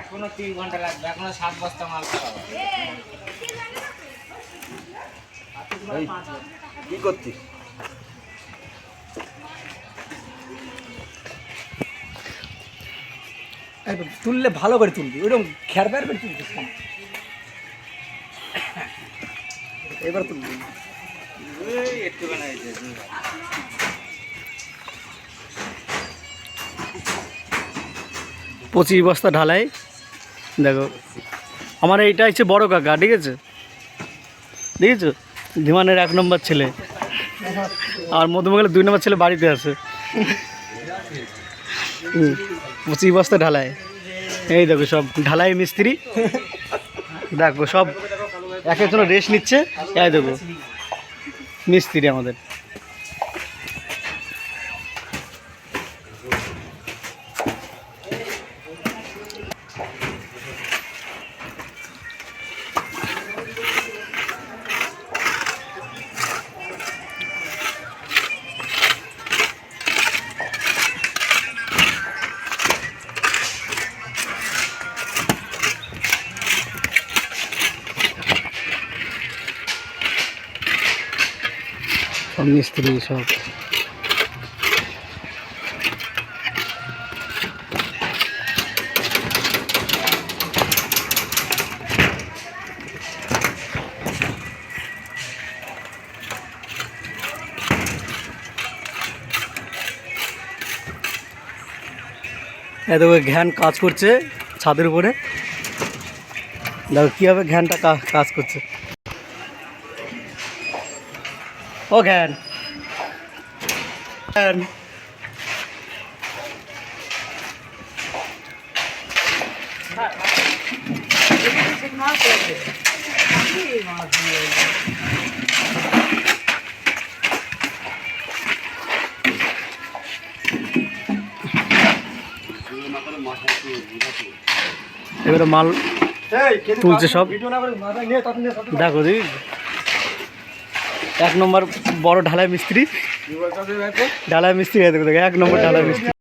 এখনো 3 ঘন্টা লাগবে, এখনো 7 বস্তা মাল খাওয়া। কি করছিস? তুললে ভালো করে তুলবি, ওইরকম খেয়ার বের করে তুলছিস না। এবার তুলবি একটু বানাইছে 25 বস্তা ঢালাই। দেখো আমার এইটা হচ্ছে বড় কাকা, ঠিক আছে, দেখেছো, ধীমানের 1 নম্বর ছেলে, আর মধুমঙ্গলের 2 নম্বর ছেলে বাড়িতে আছে। 25 বস্তা ঢালাই। এই দেখো সব ঢালাই মিস্ত্রি, দেখো সব এক একজন রেস্ট নিচ্ছে। এই দেখো মিস্ত্রি আমাদের। সব মিস্ত্রি সব। এত ঘ্যান কাজ করছে ছাদের উপরে, দেখো কীভাবে ঘ্যানটা কাজ করছে। ও ঘ্যান ঘ্যান, এবারে মাল তুলছে সব। দেখো দিদি 1 নম্বর বড় ঢালাই মিস্ত্রি, ঢালাই মিস্ত্রি, দেখো 1 নম্বর ঢালাই মিস্ত্রি।